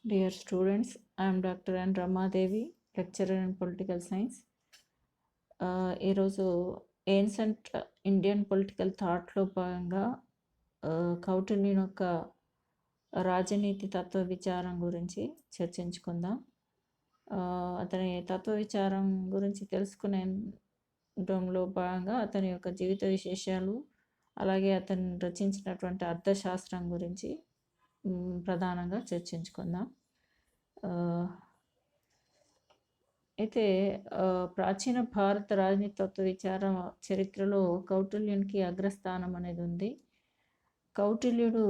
Dear students, I am Dr. N. Ramadevi, lecturer in political science. ఈరోజు ancient Indian political థాట్లో భాగంగా కౌటిల్యుని యొక్క రాజనీతి తత్వ విచారం గురించి చర్చించుకుందాం. అతని తత్వ విచారం గురించి తెలుసుకునేలో భాగంగా అతని యొక్క జీవిత విశేషాలు, అలాగే అతను రచించినటువంటి అర్థశాస్త్రం గురించి ప్రధానంగా చర్చించుకుందాం. అయితే ప్రాచీన భారత రాజనీతి తత్వ విచారం చరిత్రలో కౌటిల్యునికి అగ్రస్థానం అనేది ఉంది. కౌటిల్యుడు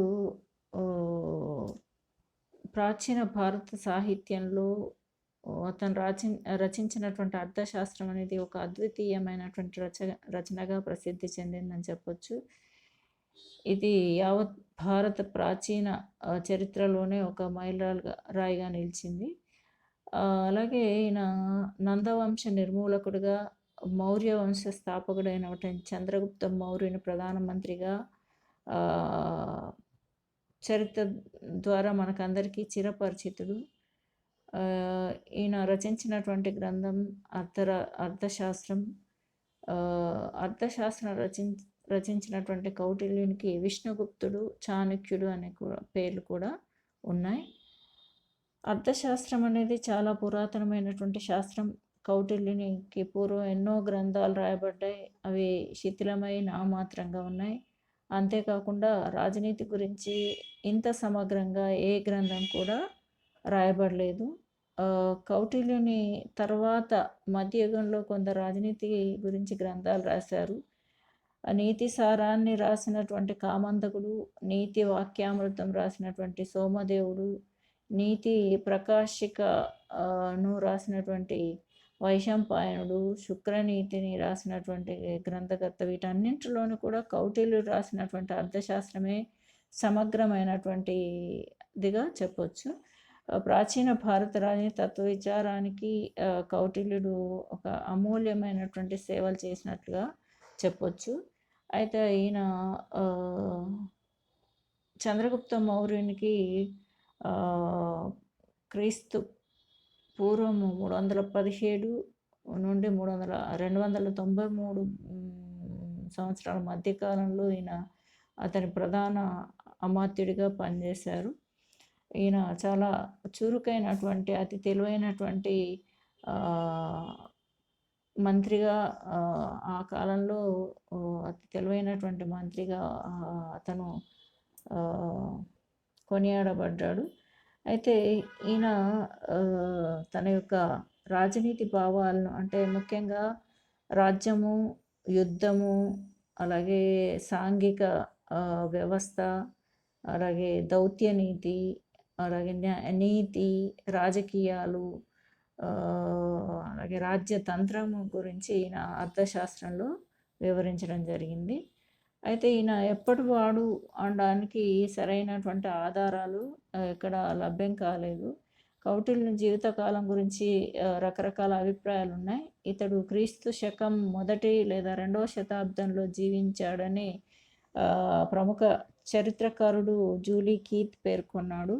ప్రాచీన భారత సాహిత్యంలో అతను రచించినటువంటి అర్థశాస్త్రం అనేది ఒక అద్వితీయమైనటువంటి రచనగా ప్రసిద్ధి చెందిందని చెప్పొచ్చు. ఇది యావత్ భారత ప్రాచీన చరిత్రలోనే ఒక మైలురాయిగా నిలిచింది. అలాగే ఈయన నందవంశ నిర్మూలకుడుగా, మౌర్య వంశ స్థాపకుడైనటువంటి చంద్రగుప్త మౌర్యుని ప్రధానమంత్రిగా చరిత్ర ద్వారా మనకందరికీ చిరపరిచితుడు. ఈయన రచించినటువంటి గ్రంథం అర్థశాస్త్రం. అర్థశాస్త్రం రచించినటువంటి కౌటిల్యునికి విష్ణుగుప్తుడు, చాణక్యుడు అనే పేర్లు కూడా ఉన్నాయి. అర్థశాస్త్రం అనేది చాలా పురాతనమైనటువంటి శాస్త్రం. కౌటిల్యునికి పూర్వం ఎన్నో గ్రంథాలు రాయబడ్డాయి. అవి శిథిలమై నామాత్రంగా ఉన్నాయి. అంతేకాకుండా రాజనీతి గురించి ఇంత సమగ్రంగా ఏ గ్రంథం కూడా రాయబడలేదు. కౌటిల్యుని తర్వాత మధ్యయుగంలో కొందరు రాజనీతి గురించి గ్రంథాలు రాశారు. నీతి సారాన్ని రాసినటువంటి కామందకుడు, నీతి వాక్యామృతం రాసినటువంటి సోమదేవుడు, నీతి ప్రకాశికను రాసినటువంటి వైశంపాయనుడు, శుక్రనీతిని రాసినటువంటి గ్రంథకర్త, వీటన్నింటిలోనూ కూడా కౌటిల్యుడు రాసినటువంటి అర్థశాస్త్రమే సమగ్రమైనటువంటిదిగా చెప్పొచ్చు. ప్రాచీన భారత రాజనీతి తత్వ విచారానికి కౌటిల్యుడు ఒక అమూల్యమైనటువంటి సేవలు చేసినట్లుగా చెప్పొచ్చు. అయితే ఈయన చంద్రగుప్త మౌర్యునికి క్రీస్తు పూర్వం 317 నుండి 293 సంవత్సరాల మధ్యకాలంలో ఈయన అతని ప్రధాన అమాత్యుడిగా పనిచేశారు. ఈయన చాలా చురుకైనటువంటి, అతి తెలివైనటువంటి మంత్రిగా, ఆ కాలంలో అతి తెలివైనటువంటి మంత్రిగా అతను కొనియాడబడ్డాడు. అయితే ఈయన తన యొక్క రాజనీతి భావాలను, అంటే ముఖ్యంగా రాజ్యము, యుద్ధము, అలాగే సాంఘిక వ్యవస్థ, అలాగే దౌత్యనీతి, అలాగే నీతి, రాజకీయాలు, అలాగే రాజ్యతంత్రము గురించి ఈయన అర్థశాస్త్రంలో వివరించడం జరిగింది. అయితే ఈయన ఎప్పటి వాడు అనడానికి సరైనటువంటి ఆధారాలు ఇక్కడ లభ్యం కాలేదు. కౌటిల్యుని జీవితకాలం గురించి రకరకాల అభిప్రాయాలు ఉన్నాయి. ఇతడు క్రీస్తు శకం 1 లేదా 2వ శతాబ్దంలో జీవించాడని ప్రముఖ చరిత్రకారుడు జూలీ కీత్ పేర్కొన్నాడు.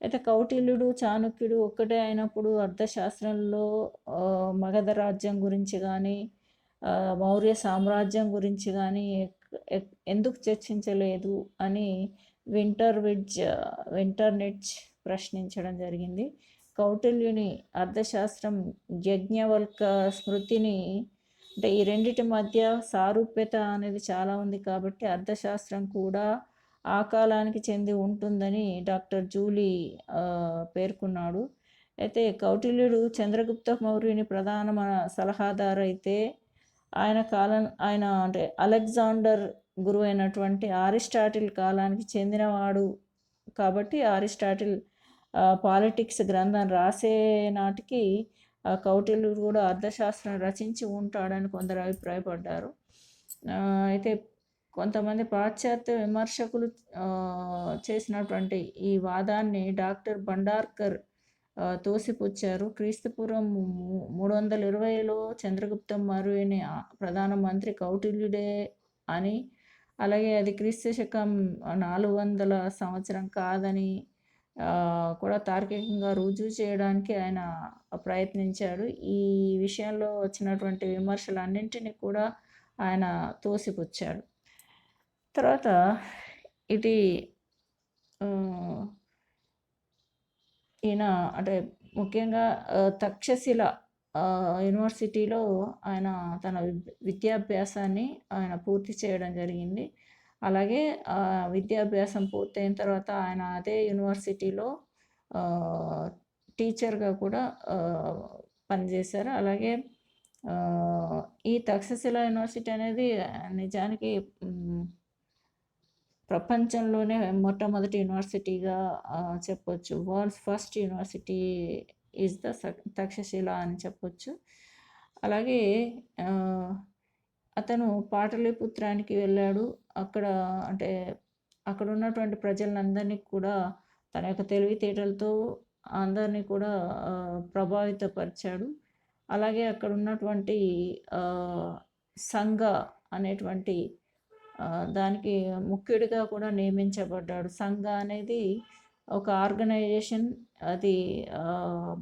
అయితే కౌటిల్యుడు, చాణక్యుడు ఒక్కటే అయినప్పుడు అర్థశాస్త్రంలో మగధ రాజ్యం గురించి కానీ, మౌర్య సామ్రాజ్యం గురించి కానీ ఎందుకు చర్చించలేదు అని వింటర్నెట్స్ ప్రశ్నించడం జరిగింది. కౌటిల్యుని అర్థశాస్త్రం యజ్ఞవల్క స్మృతిని, అంటే ఈ రెండిటి మధ్య సారూప్యత అనేది చాలా ఉంది కాబట్టి అర్థశాస్త్రం కూడా ఆ కాలానికి చెంది ఉంటుందని డాక్టర్ జూలీ పేర్కొన్నాడు. అయితే కౌటిల్యుడు చంద్రగుప్త మౌర్యుని ప్రధాన సలహాదారు అయితే ఆయన అంటే అలెగ్జాండర్ గురువు అయినటువంటి అరిస్టాటిల్ కాలానికి చెందినవాడు కాబట్టి అరిస్టాటిల్ పాలిటిక్స్ గ్రంథం రాసే నాటికి కౌటిల్యుడు కూడా అర్థశాస్త్రం రచించి ఉంటాడని కొందరు అభిప్రాయపడ్డారు. అయితే కొంతమంది పాశ్చాత్య విమర్శకులు చేసినటువంటి ఈ వాదాన్ని డాక్టర్ భండార్కర్ తోసిపుచ్చారు. క్రీస్తుపూర్వం 320లో చంద్రగుప్త మౌర్యుని ప్రధానమంత్రి కౌటిల్యుడే అని, అలాగే అది క్రీస్తు శకం 400 సంవత్సరం కాదని కూడా తార్కికంగా రుజువు చేయడానికి ఆయన ప్రయత్నించాడు. ఈ విషయంలో వచ్చినటువంటి విమర్శలన్నింటినీ కూడా ఆయన తోసిపుచ్చాడు. తర్వాత ఇది ఈయన అంటే ముఖ్యంగా తక్షశిల యూనివర్సిటీలో ఆయన తన విద్యాభ్యాసాన్ని ఆయన పూర్తి చేయడం జరిగింది. అలాగే విద్యాభ్యాసం పూర్తయిన తర్వాత ఆయన అదే యూనివర్సిటీలో టీచర్గా కూడా పనిచేశారు. అలాగే ఈ తక్షశిల యూనివర్సిటీ అనేది నిజానికి ప్రపంచంలోనే మొట్టమొదటి యూనివర్సిటీగా చెప్పొచ్చు. World's first university is the Takshashila అని చెప్పొచ్చు. అలాగే అతను పాటలీపుత్రానికి వెళ్ళాడు. అక్కడ అంటే అక్కడ ఉన్నటువంటి ప్రజలందరినీ కూడా తన యొక్క తెలివితేటలతో అందరినీ కూడా ప్రభావితపరిచాడు. అలాగే అక్కడ ఉన్నటువంటి సంఘ అనేటువంటి దానికి ముఖ్యుడిగా కూడా నియమించబడ్డాడు. సంఘ అనేది ఒక ఆర్గనైజేషన్. అది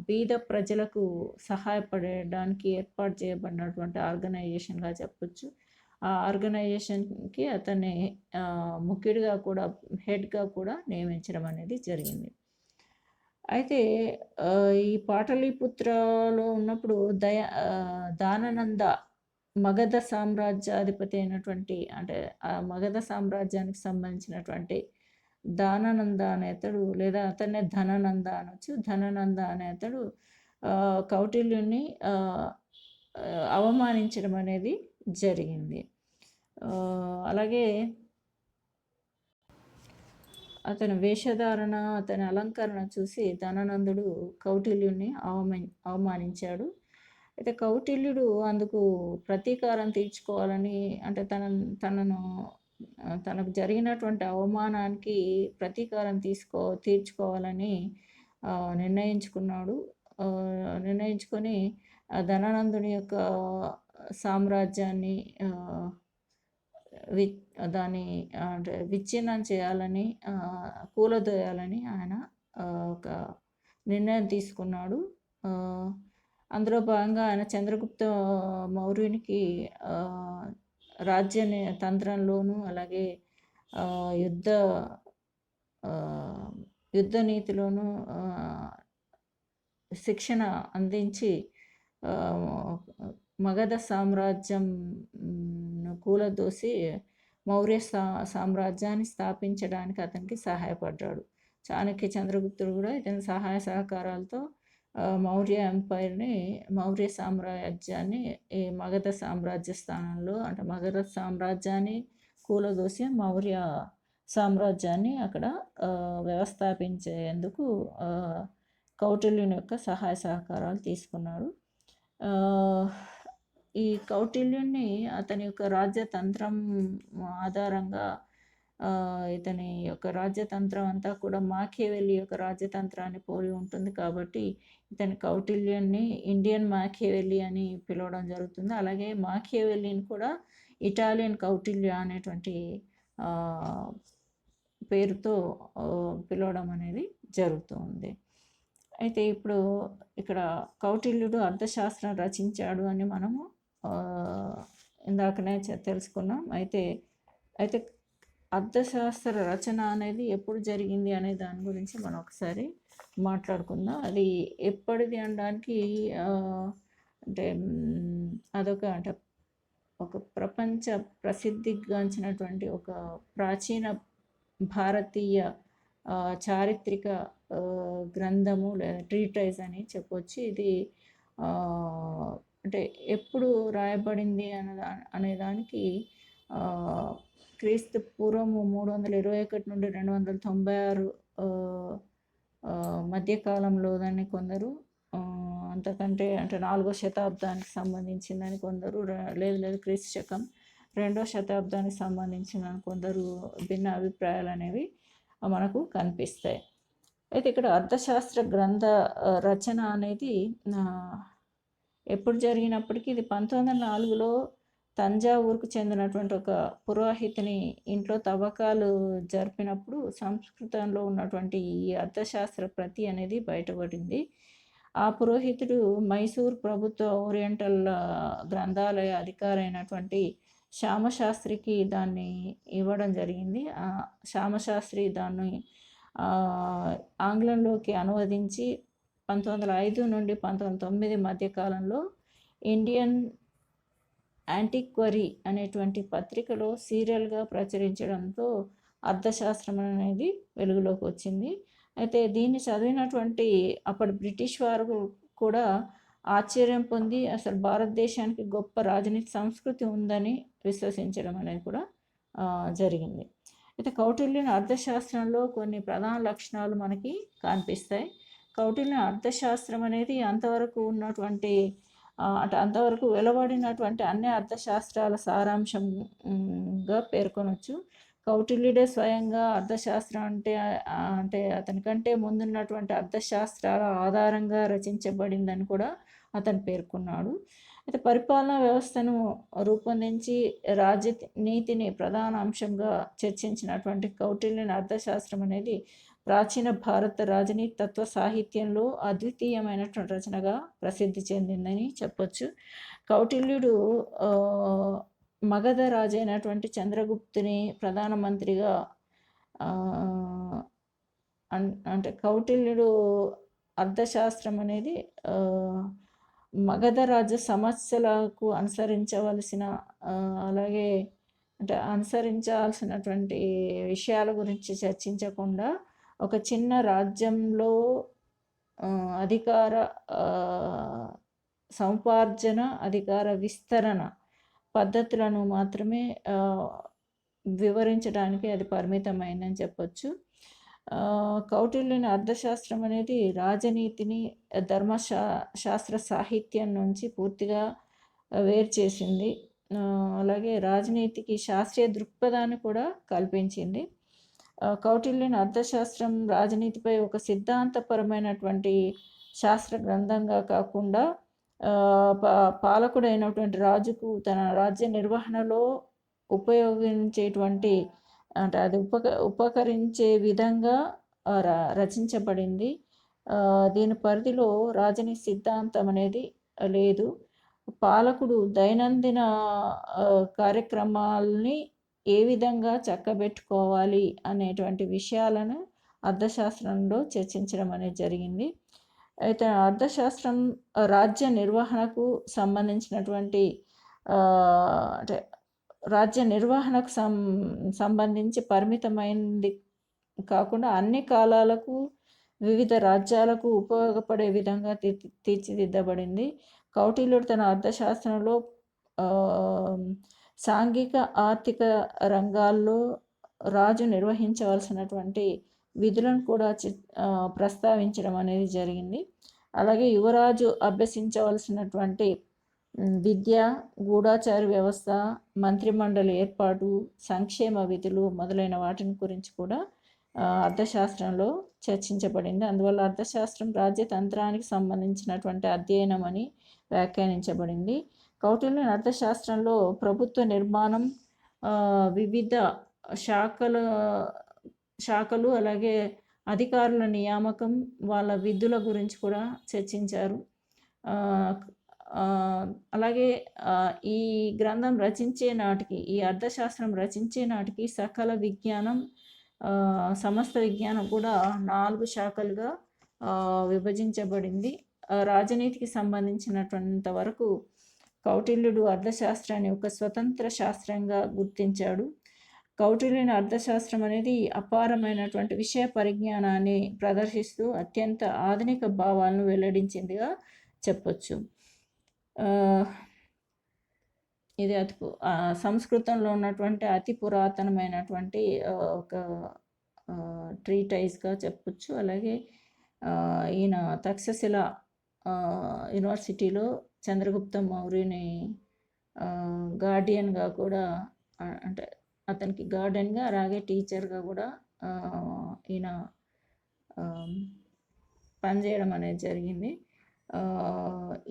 బీద ప్రజలకు సహాయపడడానికి ఏర్పాటు చేయబడినటువంటి ఆర్గనైజేషన్గా చెప్పొచ్చు. ఆ ఆర్గనైజేషన్కి అతన్ని ముఖ్యుడిగా కూడా హెడ్గా కూడా నియమించడం అనేది జరిగింది. అయితే ఈ పాటలీపుత్రలో ఉన్నప్పుడు దాననంద మగధ సామ్రాజ్యాధిపతి అయినటువంటి అంటే ఆ మగధ సామ్రాజ్యానికి సంబంధించినటువంటి దానానంద అనే అతడు, లేదా అతన్నే ధనానంద అనొచ్చు, ధనానంద అనే అతడు కౌటిల్యుని అవమానించడం అనేది జరిగింది. అలాగే అతని వేషధారణ, అతని అలంకరణ చూసి ధనానందుడు కౌటిల్యుని అవమానించాడు. అయితే కౌటిల్యుడు అందుకు ప్రతీకారం తీర్చుకోవాలని అంటే తనకు జరిగినటువంటి అవమానానికి ప్రతీకారం తీర్చుకోవాలని నిర్ణయించుకొని ధనానందుని యొక్క సామ్రాజ్యాన్ని దాన్ని అంటే విచ్ఛిన్నం చేయాలని కూలదోయాలని ఆయన ఒక నిర్ణయం తీసుకున్నాడు. అందులో భాగంగా ఆయన చంద్రగుప్త మౌర్యునికి రాజ్య తంత్రంలోనూ అలాగే యుద్ధ నీతిలోనూ శిక్షణ అందించి మగధ సామ్రాజ్యం కూలదోసి మౌర్య సామ్రాజ్యాన్ని స్థాపించడానికి అతనికి సహాయపడ్డాడు. చాణక్య చంద్రగుప్తుడు కూడా ఇతని సహాయ సహకారాలతో మౌర్య ఎంపైర్ని మౌర్య సామ్రాజ్యాన్ని ఈ మగధ సామ్రాజ్య స్థానంలో అంటే మగధ సామ్రాజ్యాన్ని కూలదోసి మౌర్య సామ్రాజ్యాన్ని అక్కడ వ్యవస్థాపించేందుకు కౌటిల్యుని యొక్క సహాయ సహకారాలు తీసుకున్నాడు. ఈ కౌటిల్యుని అతని యొక్క రాజ్యతంత్రం ఆధారంగా ఇతని యొక్క రాజ్యతంత్రం అంతా కూడా మాకియావెల్లి యొక్క రాజ్యతంత్రాన్ని పోలి ఉంటుంది కాబట్టి ఇతని కౌటిల్యుని ఇండియన్ మాకియావెల్లి అని పిలవడం జరుగుతుంది. అలాగే మాకియావెల్లిని కూడా ఇటాలియన్ కౌటిల్య అనేటువంటి పేరుతో పిలవడం అనేది జరుగుతుంది. అయితే ఇప్పుడు ఇక్కడ కౌటిల్యుడు అర్థశాస్త్రం రచించాడు అని మనము ఇందాకనే తెలుసుకున్నాం. అయితే అర్థశాస్త్ర రచన అనేది ఎప్పుడు జరిగింది అనే దాని గురించి మనం ఒకసారి మాట్లాడుకుందాం. అది ఎప్పటిది అనడానికి అంటే అదొక అంటే ఒక ప్రపంచ ప్రసిద్ధిగాంచినటువంటి ఒక ప్రాచీన భారతీయ చారిత్రక గ్రంథము లేదా ట్రీటైజ్ అని చెప్పొచ్చు. ఇది అంటే ఎప్పుడు రాయబడింది అనేదానికి క్రీస్తు పూర్వము 321 నుండి 296 మధ్యకాలంలో దాన్ని కొందరు, అంతకంటే అంటే 4వ శతాబ్దానికి సంబంధించిందని కొందరు, లేదు క్రీస్తు శకం 2వ శతాబ్దానికి సంబంధించిందని కొందరు భిన్న అభిప్రాయాలు అనేవి మనకు కనిపిస్తాయి. అయితే ఇక్కడ అర్థశాస్త్ర గ్రంథ రచన అనేది ఎప్పుడు జరిగినప్పటికీ ఇది 1904లో తంజావూరుకు చెందినటువంటి ఒక పురోహితుని ఇంట్లో తవ్వకాలు జరిపినప్పుడు సంస్కృతంలో ఉన్నటువంటి ఈ అర్థశాస్త్ర ప్రతి అనేది బయటపడింది. ఆ పురోహితుడు మైసూర్ ప్రభుత్వ ఓరియంటల్ గ్రంథాలయ అధికారి అయినటువంటి శ్యామశాస్త్రికి దాన్ని ఇవ్వడం జరిగింది. శ్యామశాస్త్రి దాన్ని ఆంగ్లంలోకి అనువదించి 1905 నుండి 1909 మధ్య కాలంలో ఇండియన్ యాంటిక్వరీ అనేటువంటి పత్రికలో సీరియల్గా ప్రచురించడంతో అర్థశాస్త్రం అనేది వెలుగులోకి వచ్చింది. అయితే దీన్ని చదివినటువంటి అప్పటి బ్రిటిష్ వారు కూడా ఆశ్చర్యం పొంది అసలు భారతదేశానికి గొప్ప రాజనీతి సంస్కృతి ఉందని విశ్వసించడం అనేది కూడా జరిగింది. అయితే కౌటిల్యుని అర్థశాస్త్రంలో కొన్ని ప్రధాన లక్షణాలు మనకి కనిపిస్తాయి. కౌటిల్యుని అర్థశాస్త్రం అనేది అంతవరకు ఉన్నటువంటి అంతవరకు వెలువడినటువంటి అన్ని అర్థశాస్త్రాల సారాంశంగా పేర్కొనవచ్చు. కౌటిల్యుడే స్వయంగా అర్థశాస్త్రం అంటే అతనికంటే ముందున్నటువంటి అర్థశాస్త్రాల ఆధారంగా రచించబడిందని కూడా అతను పేర్కొన్నాడు. అయితే పరిపాలనా వ్యవస్థను రూపొందించి రాజనీతిని ప్రధాన అంశంగా చర్చించినటువంటి కౌటిల్యుని అర్థశాస్త్రం అనేది ప్రాచీన భారత రాజనీతి తత్వ సాహిత్యంలో అద్వితీయమైనటువంటి రచనగా ప్రసిద్ధి చెందిందని చెప్పొచ్చు. కౌటిల్యుడు మగధ రాజు అయినటువంటి చంద్రగుప్తుని ప్రధానమంత్రిగా అంటే కౌటిల్యుడు అర్థశాస్త్రం అనేది మగధ రాజు సమస్యలకు అనుసరించవలసిన అలాగే అంటే అనుసరించాల్సినటువంటి విషయాల గురించి చర్చించకుండా ఒక చిన్న రాజ్యంలో అధికార సముపార్జన అధికార విస్తరణ పద్ధతులను మాత్రమే వివరించడానికి అది పరిమితమైందని చెప్పొచ్చు. కౌటిల్యుని అర్థశాస్త్రం అనేది రాజనీతిని శాస్త్ర సాహిత్యం నుంచి పూర్తిగా వేరు చేసింది. అలాగే రాజనీతికి శాస్త్రీయ దృక్పథాన్ని కూడా కల్పించింది. కౌటిల్యుని అర్థశాస్త్రం రాజనీతిపై ఒక సిద్ధాంతపరమైనటువంటి శాస్త్ర గ్రంథంగా కాకుండా పాలకుడైనటువంటి రాజుకు తన రాజ్య నిర్వహణలో ఉపయోగించేటువంటి అంటే అది ఉపకరించే విధంగా రచించబడింది. దీని పరిధిలో రాజనీతి సిద్ధాంతం అనేది లేదు. పాలకుడు దైనందిన కార్యక్రమాలని ఏ విధంగా చక్కబెట్టుకోవాలి అనేటువంటి విషయాలను అర్థశాస్త్రంలో చర్చించడం అనేది జరిగింది. అయితే అర్థశాస్త్రం రాజ్య నిర్వహణకు సంబంధించినటువంటి అంటే రాజ్య నిర్వహణకు సంబంధించి పరిమితమైనది కాకుండా అన్ని కాలాలకు వివిధ రాజ్యాలకు ఉపయోగపడే విధంగా తీర్చిదిద్దబడింది. కౌటిల్యుడు తన అర్థశాస్త్రంలో సాంఘిక ఆర్థిక రంగాల్లో రాజు నిర్వహించవలసినటువంటి విధులను కూడా ప్రస్తావించడం అనేది జరిగింది. అలాగే యువరాజు అభ్యసించవలసినటువంటి విద్య, గూఢాచార వ్యవస్థ, మంత్రిమండలి ఏర్పాటు, సంక్షేమ విధులు మొదలైన వాటిని గురించి కూడా అర్థశాస్త్రంలో చర్చించబడింది. అందువల్ల అర్థశాస్త్రం రాజ్యతంత్రానికి సంబంధించినటువంటి అధ్యయనం అని వ్యాఖ్యానించబడింది. కౌటిల్యుని అర్థశాస్త్రంలో ప్రభుత్వ నిర్మాణం, వివిధ శాఖలు అలాగే అధికారుల నియామకం, వాళ్ళ విధుల గురించి కూడా చర్చించారు. అలాగే ఈ గ్రంథం రచించే నాటికి ఈ అర్థశాస్త్రం రచించే నాటికి సకల విజ్ఞానం సమస్త విజ్ఞానం కూడా 4 శాఖలుగా విభజించబడింది. రాజనీతికి సంబంధించినటువంటి వరకు కౌటిల్యుడు అర్థశాస్త్రాన్ని ఒక స్వతంత్ర శాస్త్రంగా గుర్తించాడు. కౌటిల్యుని అర్థశాస్త్రం అనేది అపారమైనటువంటి విషయ పరిజ్ఞానాన్ని ప్రదర్శిస్తూ అత్యంత ఆధునిక భావాలను వెల్లడించిందిగా చెప్పొచ్చు. ఇది సంస్కృతంలో ఉన్నటువంటి అతి పురాతనమైనటువంటి ఒక ట్రీటైజ్గా చెప్పొచ్చు. అలాగే ఈయన తక్షశిల యూనివర్సిటీలో చంద్రగుప్త మౌర్యుని గార్డియన్గా కూడా అంటే అతనికి గార్డెన్గా అలాగే టీచర్గా కూడా ఈయన పనిచేయడం అనేది జరిగింది.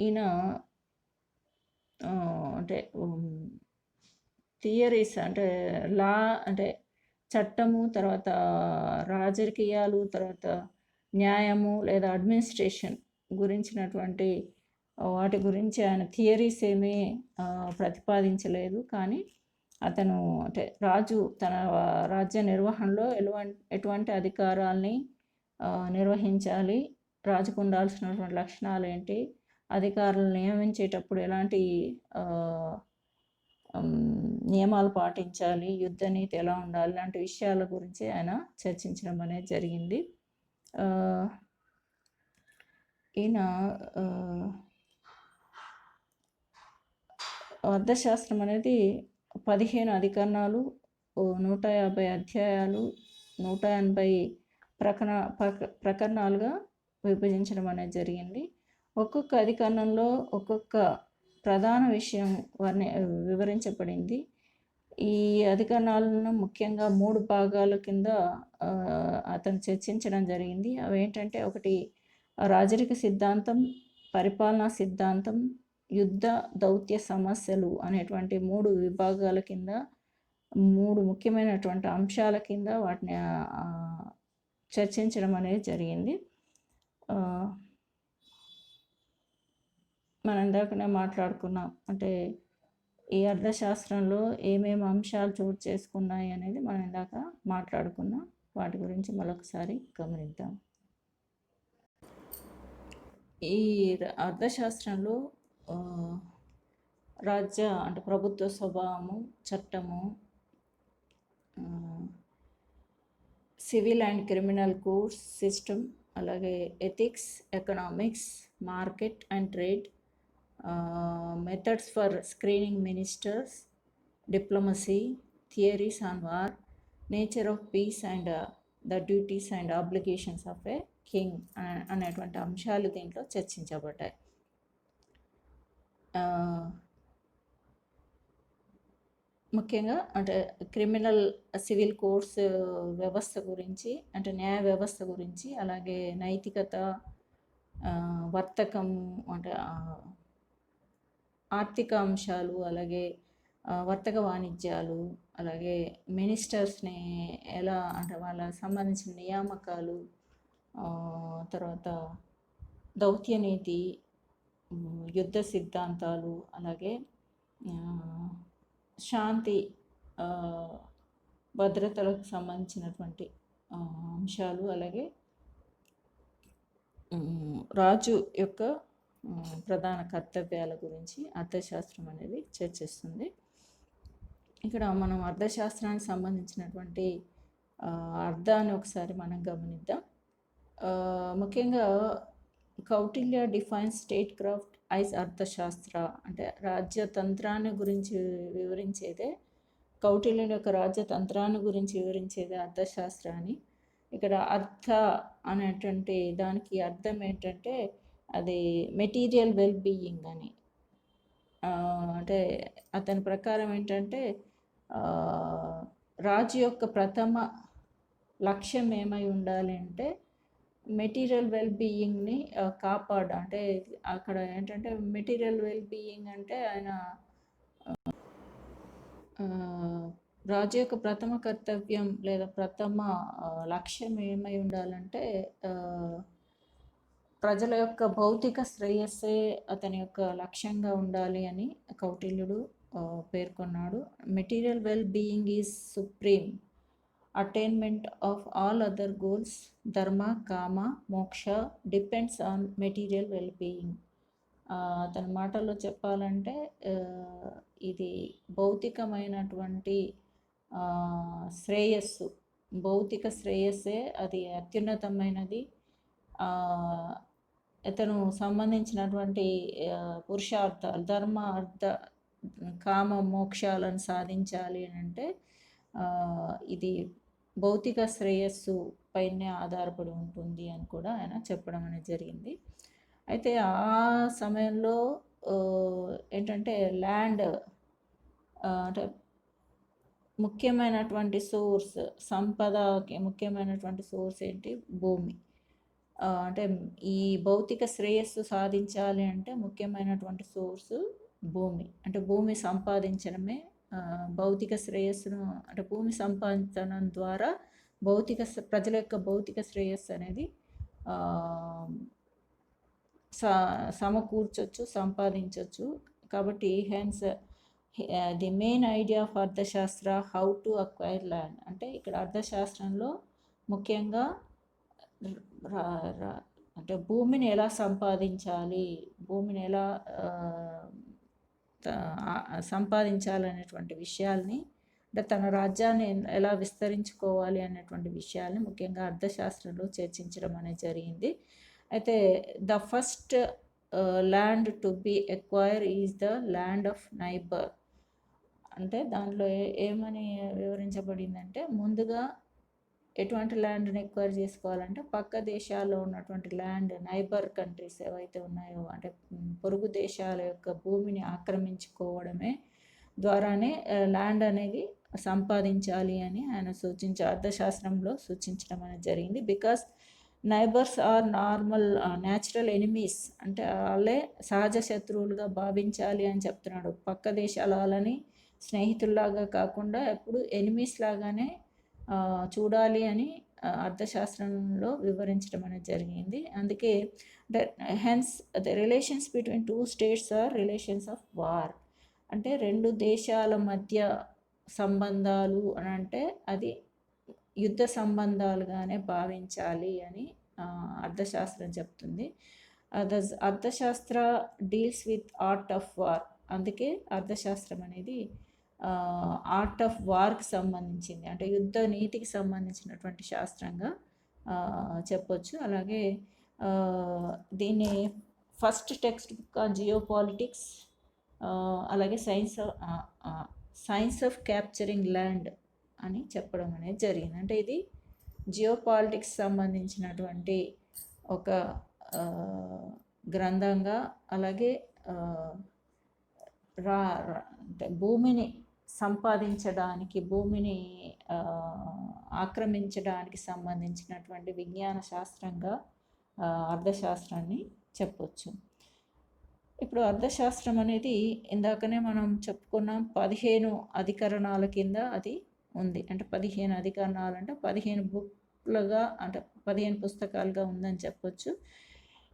ఈయన అంటే థియరీస్ అంటే లా అంటే చట్టము, తర్వాత రాజకీయాలు, తర్వాత న్యాయము లేదా అడ్మినిస్ట్రేషన్ గురించినటువంటి వాటి గురించి ఆయన థియరీస్ ఏమీ ప్రతిపాదించలేదు. కానీ అతను అంటే రాజు తన రాజ్య నిర్వహణలో ఎటువంటి అధికారాల్ని నిర్వహించాలి, రాజుకు ఉండాల్సినటువంటి లక్షణాలు ఏంటి, అధికారులను నియమించేటప్పుడు ఎలాంటి నియమాలు పాటించాలి, యుద్ధ నీతి ఎలా ఉండాలి, ఇలాంటి విషయాల గురించి ఆయన చర్చించడం అనేది జరిగింది. ఈయన అర్థశాస్త్రం అనేది 15 అధికరణాలు, 150 అధ్యాయాలు, 180 ప్రకరణాలుగా విభజించడం అనేది జరిగింది. ఒక్కొక్క అధికరణంలో ఒక్కొక్క ప్రధాన విషయం వివరించబడింది. ఈ అధికరణాలను ముఖ్యంగా 3 భాగాల కింద అతను చర్చించడం జరిగింది. అవి ఏంటంటే, ఒకటి రాజరిక సిద్ధాంతం, పరిపాలనా సిద్ధాంతం, యుద్ధ దౌత్య సమస్యలు అనేటువంటి 3 విభాగాల కింద 3 ముఖ్యమైనటువంటి అంశాల కింద వాటిని చర్చించడం అనేది జరిగింది. మనం ఇందాకనే మాట్లాడుకున్నాం. అంటే ఈ అర్థశాస్త్రంలో ఏమేమి అంశాలు చోటు చేసుకున్నాయి అనేది మనం ఇందాక మాట్లాడుకున్నాం. వాటి గురించి మరొకసారి గమనిద్దాం. ఈ అర్థశాస్త్రంలో రాజ్య అంటే ప్రభుత్వ స్వభావము, చట్టము, civil and criminal courts system, అలాగే ethics, economics, market and trade, methods for screening ministers, diplomacy, theories on war, nature of peace and the duties and obligations of a king అనేటువంటి అంశాలు దీంట్లో చర్చించబడ్డాయి. ముఖ్యంగా అంటే క్రిమినల్ సివిల్ కోర్ట్స్ వ్యవస్థ గురించి, అంటే న్యాయ వ్యవస్థ గురించి, అలాగే నైతికత, వర్తకం అంటే ఆర్థిక అంశాలు, అలాగే వర్తక వాణిజ్యాలు, అలాగే మినిస్టర్స్ని ఎలా అంటే వాళ్ళకి సంబంధించిన నియామకాలు, తర్వాత దౌత్య నీతి, యుద్ధ సిద్ధాంతాలు, అలాగే శాంతి భద్రతలకు సంబంధించినటువంటి అంశాలు, అలాగే రాజు యొక్క ప్రధాన కర్తవ్యాల గురించి అర్థశాస్త్రం అనేది చర్చిస్తుంది. ఇక్కడ మనం అర్థశాస్త్రానికి సంబంధించినటువంటి అర్థాన్ని ఒకసారి మనం గమనిద్దాం. ముఖ్యంగా Kautilya defines state craft is Arthashastra, అంటే రాజ్యతంత్రాన్ని గురించి వివరించేదే, కౌటిల్యుని యొక్క రాజ్యతంత్రాన్ని గురించి వివరించేదే అర్థశాస్త్ర అని. ఇక్కడ అర్థ అనేటువంటి దానికి అర్థం ఏంటంటే, అది మెటీరియల్ వెల్ బీయింగ్ అని. అంటే అతని ప్రకారం ఏంటంటే, రాజు యొక్క ప్రథమ లక్ష్యం ఏమై ఉండాలి అంటే మెటీరియల్ వెల్ బీయింగ్ని అంటే అక్కడ ఏంటంటే మెటీరియల్ వెల్ బీయింగ్ అంటే ఆయన రాజు యొక్క ప్రథమ కర్తవ్యం లేదా ప్రథమ లక్ష్యం ఏమై ఉండాలంటే ప్రజల యొక్క భౌతిక శ్రేయస్సే అతని యొక్క లక్ష్యంగా ఉండాలి అని కౌటిల్యుడు పేర్కొన్నాడు. Material well being is supreme attainment of all other goals, ధర్మ, కామ, మోక్ష depends on material well being. అతని మాటల్లో చెప్పాలంటే ఇది భౌతికమైనటువంటి శ్రేయస్సు, భౌతిక శ్రేయస్సే అది అత్యున్నతమైనది. ఇతను సంబంధించినటువంటి పురుషార్థాలు, ధర్మ, అర్థ, కామ, మోక్షాలను సాధించాలి అని అంటే ఇది భౌతిక శ్రేయస్సు పైనే ఆధారపడి ఉంటుంది అని కూడా ఆయన చెప్పడం అనేది జరిగింది. అయితే ఆ సమయంలో ఏంటంటే ల్యాండ్ అంటే ముఖ్యమైనటువంటి సోర్స్, సంపదకి ముఖ్యమైనటువంటి సోర్స్ ఏంటి? భూమి. అంటే ఈ భౌతిక శ్రేయస్సు సాధించాలి అంటే ముఖ్యమైనటువంటి సోర్సు భూమి. అంటే భూమి సంపాదించడమే భౌతిక శ్రేయస్సును అంటే భూమి సంపాదించడం ద్వారా ప్రజల యొక్క భౌతిక శ్రేయస్సు అనేది సమకూర్చొచ్చు, సంపాదించవచ్చు. కాబట్టి hence the main idea of అర్థశాస్త్ర హౌ టు అక్వైర్ ల్యాండ్ అంటే ఇక్కడ అర్థశాస్త్రంలో ముఖ్యంగా అంటే భూమిని ఎలా సంపాదించాలి, భూమిని ఎలా సంపాదించాలనేటువంటి విషయాల్ని అంటే తన రాజ్యాన్ని ఎలా విస్తరించుకోవాలి అనేటువంటి విషయాల్ని ముఖ్యంగా అర్థశాస్త్రంలో చర్చించడం అనేది జరిగింది. అయితే the first land to be acquire is the land of neighbour అంటే దాంట్లో ఏమని వివరించబడిందంటే ముందుగా ఎటువంటి ల్యాండ్ని ఎక్వైర్ చేసుకోవాలంటే పక్క దేశాల్లో ఉన్నటువంటి ల్యాండ్ నైబర్ కంట్రీస్ ఏవైతే ఉన్నాయో అంటే పొరుగు దేశాల యొక్క భూమిని ఆక్రమించుకోవడమే ద్వారానే ల్యాండ్ అనేది సంపాదించాలి అని ఆయన అర్థశాస్త్రంలో సూచించడం అనేది జరిగింది. Because neighbours are normal natural enemies అంటే వాళ్ళే సహజ శత్రువులుగా భావించాలి అని చెప్తున్నాడు. పక్క దేశాల వాళ్ళని స్నేహితుల్లాగా కాకుండా ఎప్పుడు ఎనిమీస్ లాగానే చూడాలి అని అర్థశాస్త్రంలో వివరించడం అనేది జరిగింది. అందుకే hence the relations between two states are relations of war అంటే రెండు దేశాల మధ్య సంబంధాలు అని అంటే అది యుద్ధ సంబంధాలుగానే భావించాలి అని అర్థశాస్త్రం చెప్తుంది. అర్థశాస్త్ర deals with art of war అందుకే అర్థశాస్త్రం అనేది ఆర్ట్ ఆఫ్ వార్కి సంబంధించింది అంటే యుద్ధ నీతికి సంబంధించినటువంటి శాస్త్రంగా చెప్పొచ్చు. అలాగే దీన్ని first text book geo politics అలాగే సైన్స్ ఆఫ్ క్యాప్చరింగ్ ల్యాండ్ అని చెప్పడం అనేది జరిగింది. అంటే ఇది జియో పాలిటిక్స్ సంబంధించినటువంటి ఒక గ్రంథంగా అలాగే భూమిని సంపాదించడానికి భూమిని ఆక్రమించడానికి సంబంధించినటువంటి విజ్ఞాన శాస్త్రంగా అర్థశాస్త్రాన్ని చెప్పొచ్చు. ఇప్పుడు అర్థశాస్త్రం అనేది ఇందాకనే మనం చెప్పుకున్నాం 15 అధికరణాల కింద అది ఉంది. అంటే 15 అధికరణాలు అంటే 15 బుక్లుగా అంటే 15 పుస్తకాలుగా ఉందని చెప్పొచ్చు.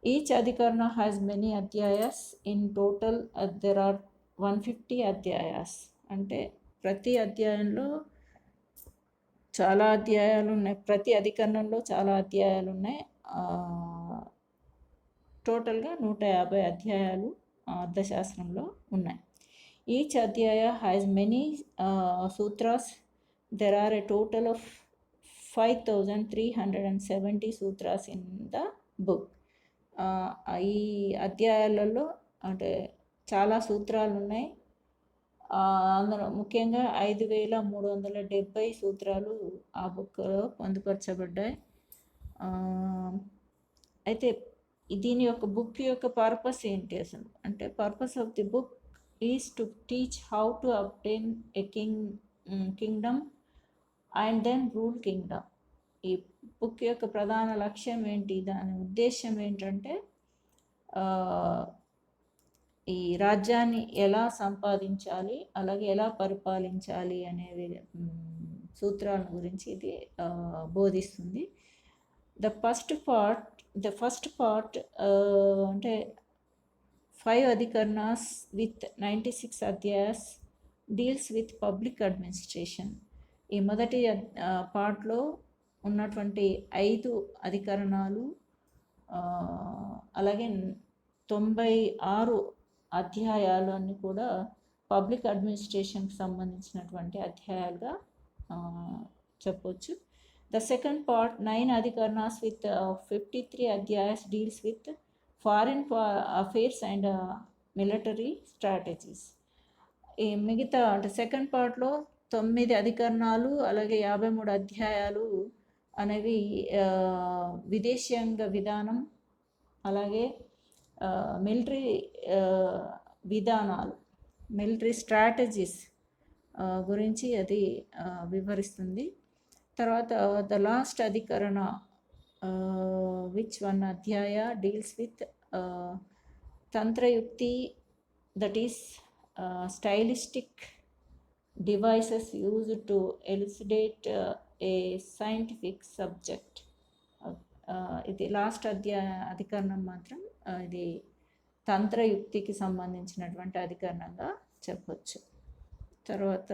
ఈచ్ అధికరణ హ్యాస్ మెనీ అధ్యాయాస్. ఇన్ టోటల్ దెర్ ఆర్ 150 అధ్యాయాస్. అంటే ప్రతి అధ్యాయంలో చాలా అధ్యాయాలు ఉన్నాయి. ప్రతి అధికరణంలో చాలా అధ్యాయాలు ఉన్నాయి. టోటల్గా 150 అధ్యాయాలు అర్థశాస్త్రంలో ఉన్నాయి. Each adhyaya has many sutras. There are a total of 5370 sutras in the book. ఈ అధ్యాయాలలో అంటే చాలా సూత్రాలు ఉన్నాయి. అందులో ముఖ్యంగా 5370 సూత్రాలు ఆ బుక్లో పొందుపరచబడ్డాయి. అయితే దీని యొక్క బుక్ యొక్క పర్పస్ ఏంటి అసలు అంటే purpose of the book is to teach how to obtain a kingdom and then rule kingdom. ఈ బుక్ యొక్క ప్రధాన లక్ష్యం ఏంటి, దాని ఉద్దేశం ఏంటంటే ఈ రాజ్యాన్ని ఎలా సంపాదించాలి అలాగే ఎలా పరిపాలించాలి అనేవి సూత్రాల గురించి ఇది బోధిస్తుంది. ద ఫస్ట్ పార్ట్ అంటే 5 అధికరణాస్ విత్ 96 అధ్యాయాస్ డీల్స్ విత్ పబ్లిక్ అడ్మినిస్ట్రేషన్. ఈ మొదటి పార్ట్లో ఉన్నటువంటి 5 అధికరణాలు అలాగే 96 అధ్యాయాలన్నీ కూడా పబ్లిక్ అడ్మినిస్ట్రేషన్కి సంబంధించినటువంటి అధ్యాయాలుగా చెప్పొచ్చు. ద సెకండ్ పార్ట్ 9 అధికరణాస్ విత్ 53 అధ్యాయాస్ deals with foreign affairs and military strategies. ఈ మిగతా అంటే సెకండ్ పార్ట్లో 9 అధికరణాలు అలాగే 53 అధ్యాయాలు అనేవి విదేశీయంగ విధానం అలాగే మిలిటరీ విధానాలు మిలిటరీ స్ట్రాటజీస్ గురించి అది వివరిస్తుంది. తర్వాత ద లాస్ట్ అధికరణ విచ్ 1 అధ్యాయ డీల్స్ విత్ తంత్రయుక్తి that is stylistic devices used to elucidate a scientific subject. ఇది లాస్ట్ అధికరణం మాత్రం ఇది తంత్రయుక్తికి సంబంధించినటువంటి అధికరణంగా చెప్పొచ్చు. తర్వాత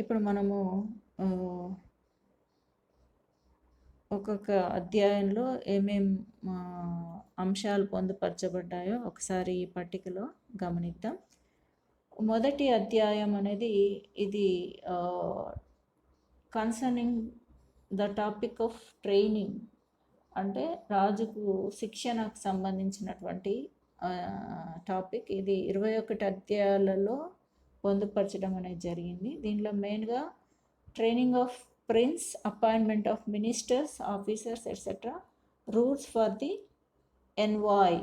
ఇప్పుడు మనము ఒక్కొక్క అధ్యాయంలో ఏమేం అంశాలు పొందుపరచబడ్డాయో ఒకసారి ఈ పట్టికలో గమనిద్దాం. మొదటి అధ్యాయం అనేది ఇది concerning the topic of training, అంటే రాజుకు శిక్షణకు సంబంధించినటువంటి టాపిక్. ఇది 21 అధ్యాయాలలో పొందుపరచడం అనేది జరిగింది. దీనిలో మెయిన్గా training of prince, appointment of ministers, officers etcetera, rules for the envoy.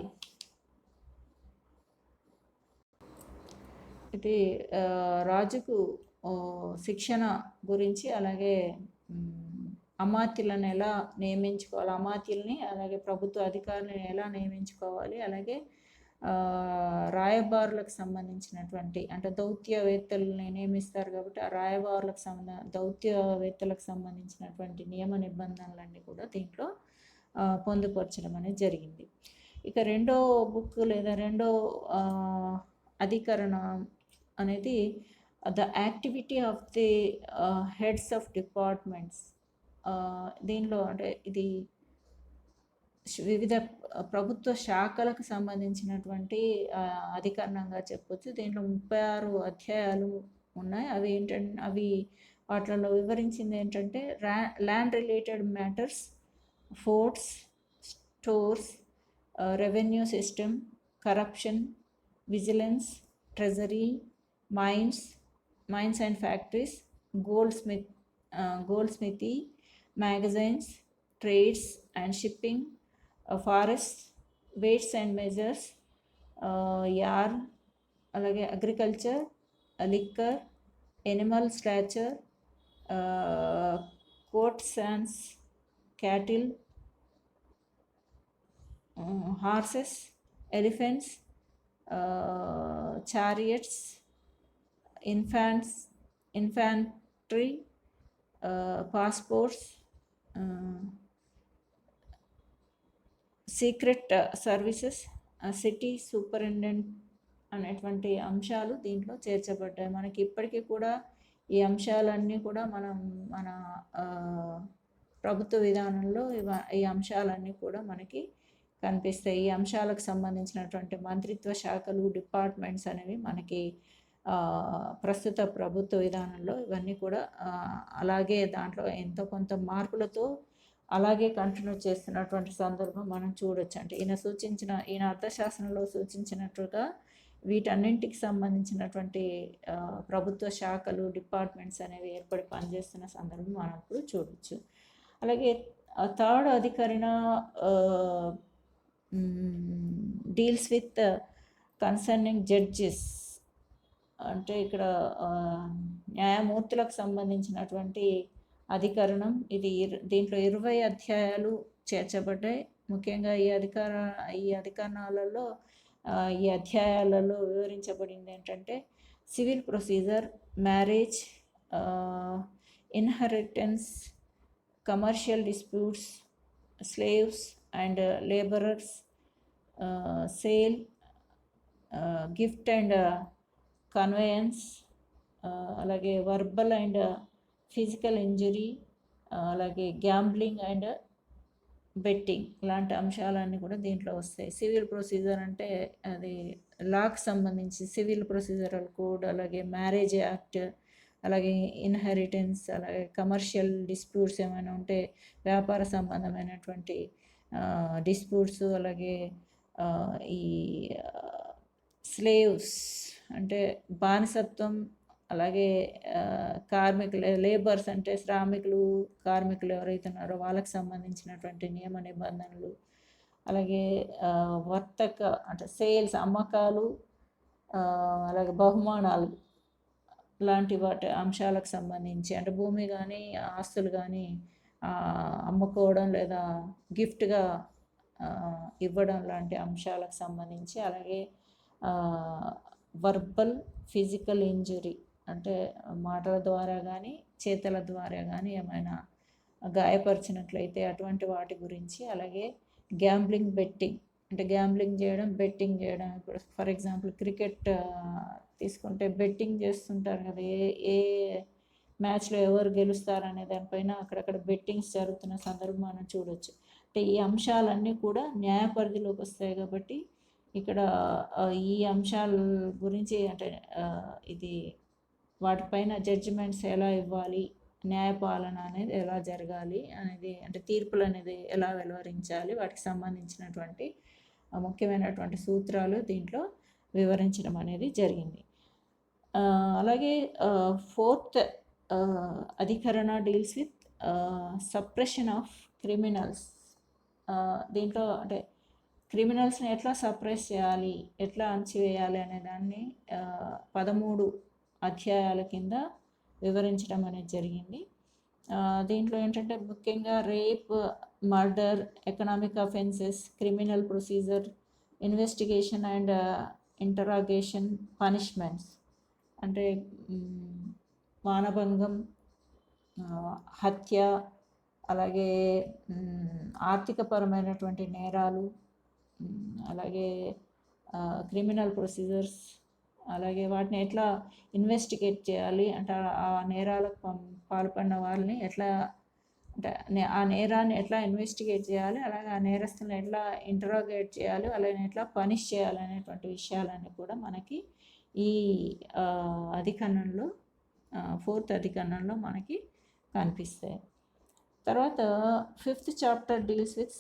ఇది రాజుకు శిక్షణ గురించి, అలాగే అమాత్యులను ఎలా నియమించుకోవాలి, అమాత్యుల్ని అలాగే ప్రభుత్వ అధికారులను ఎలా నియమించుకోవాలి, అలాగే రాయబారులకు సంబంధించినటువంటి, అంటే దౌత్యవేత్తలని నియమిస్తారు కాబట్టి ఆ రాయబారులకు దౌత్యవేత్తలకు సంబంధించినటువంటి నియమ నిబంధనలన్నీ కూడా దీంట్లో పొందుపరచడం అనేది జరిగింది. ఇక రెండో బుక్ లేదా రెండో అధికరణం అనేది the activity of the heads of departments. దీనిలో అంటే ఇది వివిధ ప్రభుత్వ శాఖలకు సంబంధించినటువంటి అధికరణంగా చెప్పొచ్చు. దీంట్లో 36 అధ్యాయాలు ఉన్నాయి. అవి వాటిలో వివరించింది ఏంటంటే land related matters, forts, stores, revenue system, corruption, vigilance, treasury, mines and factories, goldsmithy, magazines, trades and shipping, forest, weights and measures, yarn, అలాగే agriculture, liquor, animal stature, goats and cattle, horses, elephants, chariots, infantry, passports, secret services, city superintendent అనేటువంటి అంశాలు దీంట్లో చేర్చబడ్డాయి. మనకి ఇప్పటికీ కూడా ఈ అంశాలన్నీ కూడా మన ప్రభుత్వ విధానంలో ఈ అంశాలన్నీ కూడా మనకి కనిపిస్తాయి. ఈ అంశాలకు సంబంధించినటువంటి మంత్రిత్వ శాఖలు, డిపార్ట్మెంట్స్ అనేవి మనకి ప్రస్తుత ప్రభుత్వ విధానంలో ఇవన్నీ కూడా అలాగే దాంట్లో ఎంతో కొంత మార్పులతో అలాగే కంటిన్యూ చేస్తున్నటువంటి సందర్భం మనం చూడొచ్చు. అంటే ఈయన అర్థశాస్త్రంలో సూచించినట్లుగా వీటన్నింటికి సంబంధించినటువంటి ప్రభుత్వ శాఖలు, డిపార్ట్మెంట్స్ అనేవి ఏర్పడి పనిచేస్తున్న సందర్భం మనం ఇప్పుడు చూడొచ్చు. అలాగే థర్డ్ అధికరణ డీల్స్ విత్ కన్సర్నింగ్ జడ్జెస్, అంటే ఇక్కడ న్యాయమూర్తులకు సంబంధించినటువంటి అధికరణం. ఇది దీంట్లో 20 అధ్యాయాలు చేర్చబడ్డాయి. ముఖ్యంగా ఈ అధికరణాలలో ఈ అధ్యాయాలలో వివరించబడింది ఏంటంటే civil procedure, marriage, inheritance, commercial disputes, slaves and labourers, sale, gift and conveyance, అలాగే వర్బల్ అండ్ ఫిజికల్ ఇంజరీ, అలాగే గ్యాంబ్లింగ్ అండ్ బెట్టింగ్ లాంటి అంశాలన్నీ కూడా దీంట్లో వస్తాయి. సివిల్ ప్రొసీజర్ అంటే అది లాకి సంబంధించి సివిల్ ప్రొసీజరల్ కోడ్, అలాగే మ్యారేజ్ యాక్ట్, అలాగే ఇన్హెరిటెన్స్, అలాగే కమర్షియల్ డిస్ప్యూట్స్ ఏమైనా ఉంటే వ్యాపార సంబంధమైనటువంటి డిస్ప్యూట్స్, అలాగే ఈ స్లేవ్స్ అంటే బానిసత్వం, అలాగే లేబర్స్ అంటే శ్రామికులు, కార్మికులు ఎవరైతే ఉన్నారో వాళ్ళకి సంబంధించినటువంటి నియమ నిబంధనలు, అలాగే వర్తక అంటే సేల్స్, అమ్మకాలు, అలాగే బహుమానాలు లాంటి వాటి అంశాలకు సంబంధించి, అంటే భూమి కానీ ఆస్తులు కానీ అమ్ముకోవడం లేదా గిఫ్ట్గా ఇవ్వడం లాంటి అంశాలకు సంబంధించి, అలాగే వర్బల్ ఫిజికల్ ఇంజురీ, అంటే మాటల ద్వారా కానీ చేతల ద్వారా కానీ ఏమైనా గాయపరిచినట్లయితే అటువంటి వాటి గురించి. అలాగే గ్యాంబ్లింగ్, బెట్టింగ్, అంటే గ్యాంబ్లింగ్ చేయడం, బెట్టింగ్ చేయడం. ఇప్పుడు ఫర్ ఎగ్జాంపుల్ క్రికెట్ తీసుకుంటే బెట్టింగ్ చేస్తుంటారు కదా, ఏ ఏ మ్యాచ్లో ఎవరు గెలుస్తారనే దానిపైన అక్కడక్కడ బెట్టింగ్స్ జరుగుతున్న సందర్భం మనం చూడొచ్చు. అంటే ఈ అంశాలన్నీ కూడా న్యాయ పరిధిలోకి వస్తాయి కాబట్టి ఇక్కడ ఈ అంశాల గురించి అంటే ఇది వాటిపైన జడ్జిమెంట్స్ ఎలా ఇవ్వాలి, న్యాయపాలన అనేది ఎలా జరగాలి అనేది, అంటే తీర్పులు అనేది ఎలా వెలువరించాలి, వాటికి సంబంధించినటువంటి ముఖ్యమైనటువంటి సూత్రాలు దీంట్లో వివరించడం అనేది జరిగింది. అలాగే 4th అధికరణ deals with suppression of criminals. దీంట్లో అంటే క్రిమినల్స్ని ఎట్లా సప్రెస్ చేయాలి, ఎట్లా అణచివేయాలి అనే దాన్ని 13 అధ్యాయాల కింద వివరించడం అనేది జరిగింది. దీంట్లో ఏంటంటే ముఖ్యంగా rape, murder, economic offences, criminal procedure, investigation and interrogation, punishments, అంటే మానభంగం, హత్య, అలాగే ఆర్థికపరమైనటువంటి నేరాలు, అలాగే క్రిమినల్ ప్రొసీజర్స్, అలాగే వాటిని ఎట్లా ఇన్వెస్టిగేట్ చేయాలి, అంటే ఆ నేరాలకు పాల్పడిన వాళ్ళని ఎట్లా, అంటే ఆ నేరాన్ని ఎట్లా ఇన్వెస్టిగేట్ చేయాలి, అలాగే ఆ నేరస్తులను ఎట్లా ఇంటరాగేట్ చేయాలి, వాళ్ళని ఎట్లా పనిష్ చేయాలి అనేటువంటి విషయాలన్నీ కూడా మనకి ఈ అధికరణంలో 4th అధికరణంలో మనకి కనిపిస్తాయి. తర్వాత 5th chapter deals with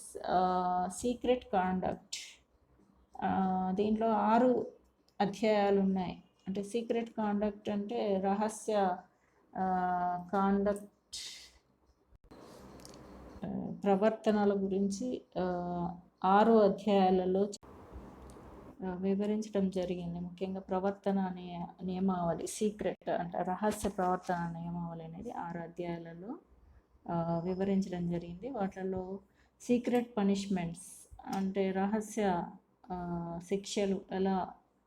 secret conduct. దీంట్లో 6 అధ్యాయాలు ఉన్నాయి. అంటే సీక్రెట్ కాండక్ట్ అంటే రహస్య కాండక్ట్ ప్రవర్తనల గురించి 6 అధ్యాయాలలో వివరించడం జరిగింది. ముఖ్యంగా ప్రవర్తన అనే నియమావళి, సీక్రెట్ అంటే రహస్య ప్రవర్తన నియమావళి అనేది 6 అధ్యాయాలలో వివరించడం జరిగింది. వాటిలో సీక్రెట్ పనిష్మెంట్స్ అంటే రహస్య శిక్షలు ఎలా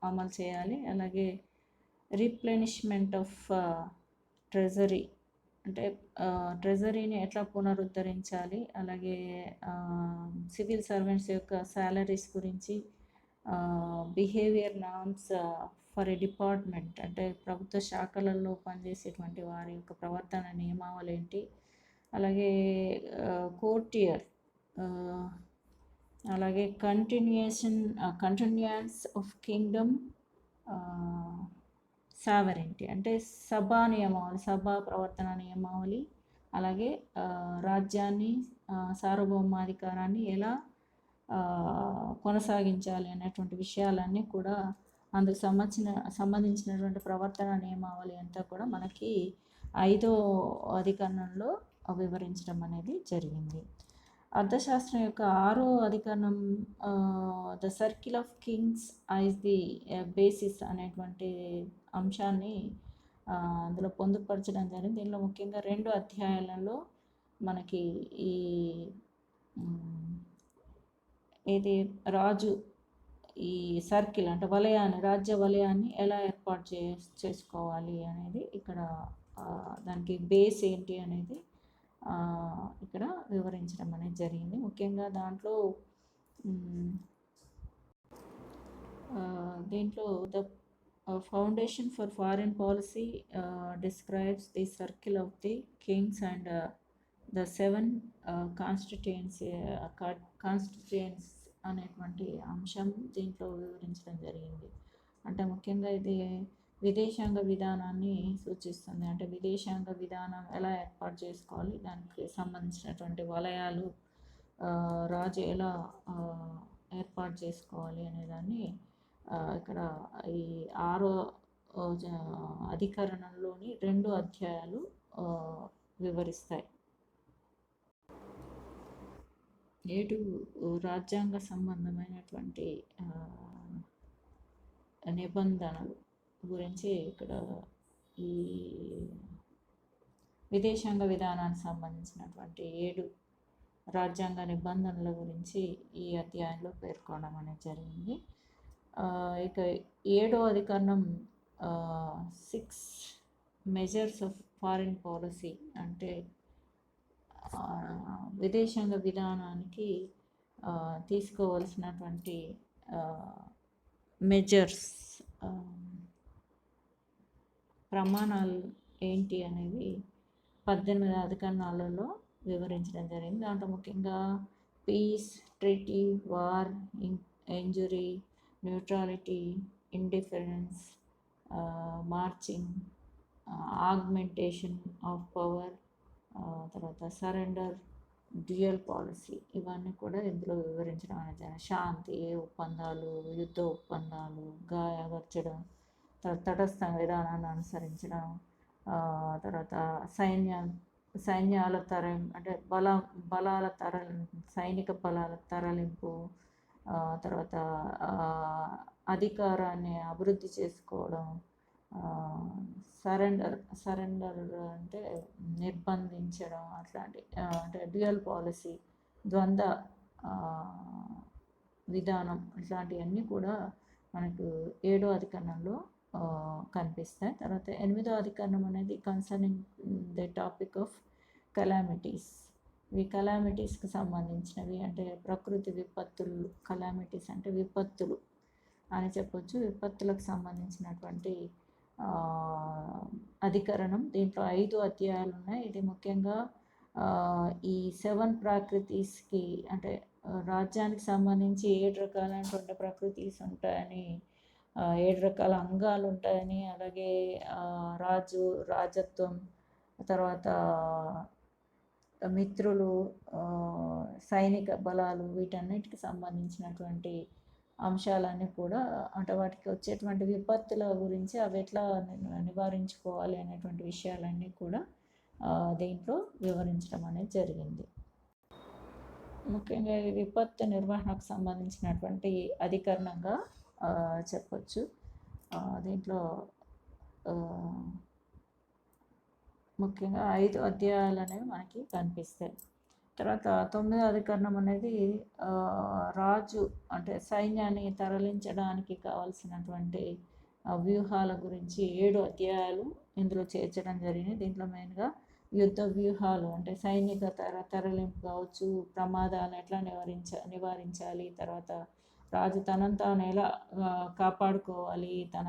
అమలు చేయాలి, అలాగే రీప్లెనిష్మెంట్ ఆఫ్ ట్రెజరీ, అంటే ట్రెజరీని ఎట్లా పునరుద్ధరించాలి, అలాగే సివిల్ సర్వెంట్స్ యొక్క శాలరీస్ గురించి, behaviour norms for a department, అంటే ప్రభుత్వ శాఖలలో పనిచేసేటువంటి వారి యొక్క ప్రవర్తన నియమావళి ఏంటి, అలాగే కోర్టియర్, అలాగే కంటిన్యూయన్స్ ఆఫ్ కింగ్డమ్, సావరెంటీ అంటే సభా నియమావళి, సభా ప్రవర్తన నియమావళి, అలాగే రాజ్యాన్ని, సార్వభౌమాధికారాన్ని ఎలా కొనసాగించాలి అనేటువంటి విషయాలన్నీ కూడా అందుకు సంబంధించినటువంటి ప్రవర్తన నియమావళి అంతా కూడా మనకి 5వ అధికరణంలో వివరించడం అనేది జరిగింది. అర్థశాస్త్రం యొక్క 6వ అధికరణం the circle of kings is the basis అనేటువంటి అంశాన్ని అందులో పొందుపరచడం జరిగింది. దీనిలో ముఖ్యంగా 2 అధ్యాయాలలో మనకి ఇది రాజు ఈ సర్కిల్ అంటే వలయాన్ని, రాజ్య వలయాన్ని ఎలా ఏర్పాటు చేసుకోవాలి అనేది ఇక్కడ దానికి బేస్ ఏంటి అనేది ఇక్కడ వివరించడం అనేది జరిగింది. ముఖ్యంగా దాంట్లో దీంట్లో the foundation for foreign policy describes the circle of the Kings and the 7 కాన్స్టిట్యూయెన్స్ అనేటువంటి అంశం దీంట్లో వివరించడం జరిగింది. అంటే ముఖ్యంగా ఇది విదేశాంగ విధానాన్ని సూచిస్తుంది. అంటే విదేశాంగ విధానం ఎలా ఏర్పాటు చేసుకోవాలి, దానికి సంబంధించినటువంటి వలయాలు రాజు ఎలా ఏర్పాటు చేసుకోవాలి అనేదాన్ని ఇక్కడ ఈ 6వ అధికరణంలోని 2 అధ్యాయాలు వివరిస్తాయి. 7 రాజ్యాంగ సంబంధమైనటువంటి నిబంధనలు గురించి ఇక్కడ ఈ విదేశాంగ విధానానికి సంబంధించినటువంటి 7 రాజ్యాంగ నిబంధనల గురించి ఈ అధ్యాయంలో పేర్కొనడం అనేది జరిగింది. ఇక 7వ అధికరణం 6 మెజర్స్ ఆఫ్ ఫారిన్ పాలసీ అంటే విదేశాంగ విధానానికి తీసుకోవాల్సినటువంటి మెజర్స్ ప్రమాణాలు ఏంటి అనేవి 18 అధికరణాలలో వివరించడం జరిగింది. దాంట్లో ముఖ్యంగా peace, treaty, war, injury, neutrality, indifference, marching, augmentation of power, తర్వాత సరెండర్, డ్యూయల్ పాలసీ ఇవన్నీ కూడా ఇందులో వివరించడం అనేది శాంతి ఒప్పందాలు, యుద్ధ ఒప్పందాలు, గాయపరచడం, తటస్థ విధానాన్ని అనుసరించడం, తర్వాత సైన్యాల అంటే బలాల సైనిక బలాల తరలింపు, తర్వాత అధికారాన్ని అభివృద్ధి చేసుకోవడం, సరెండర్ అంటే నిర్బంధించడం అట్లాంటి అంటే డ్యూయల్ పాలసీ, ద్వంద్వ విధానం ఇట్లాంటివన్నీ కూడా మనకు 7వ అధికరణంలో కనిపిస్తాయి. తర్వాత 8వ అధికరణం అనేది concerning the topic of calamities. ఇవి కెలామిటీస్కి సంబంధించినవి అంటే ప్రకృతి విపత్తులు. కెలామిటీస్ అంటే విపత్తులు అని చెప్పొచ్చు. విపత్తులకు సంబంధించినటువంటి అధికరణం. దీంట్లో 5 అధ్యాయాలు ఉన్నాయి. ఇది ముఖ్యంగా ఈ 7 ప్రాకృతిస్కి అంటే రాజ్యానికి సంబంధించి 7 రకాలైనటువంటి ప్రకృతిస్ ఉంటాయని, 7 రకాల అంగాలు ఉంటాయని, అలాగే రాజత్వం, తర్వాత మిత్రులు, సైనిక బలాలు వీటన్నిటికి సంబంధించినటువంటి అంశాలన్నీ కూడా అంటే వాటికి వచ్చేటువంటి విపత్తుల గురించి అవి ఎట్లా నివారించుకోవాలి అనేటువంటి విషయాలన్నీ కూడా దీంట్లో వివరించడం అనేది జరిగింది. ముఖ్యంగా ఈ విపత్తు నిర్వహణకు సంబంధించినటువంటి అధికరణంగా చెప్పచ్చు. దీంట్లో ముఖ్యంగా 5 అధ్యాయాలు అనేవి మనకి కనిపిస్తాయి. తర్వాత 9వ అధికరణం అనేది రాజు అంటే సైన్యాన్ని తరలించడానికి కావాల్సినటువంటి వ్యూహాల గురించి 7 అధ్యాయాలు ఇందులో చేర్చడం జరిగింది. దీంట్లో మెయిన్గా యుద్ధ వ్యూహాలు అంటే సైనిక తరలింపు కావచ్చు, ప్రమాదాలను ఎట్లా నివారించాలి, తర్వాత రాజు తనను తాను ఎలా కాపాడుకోవాలి, తన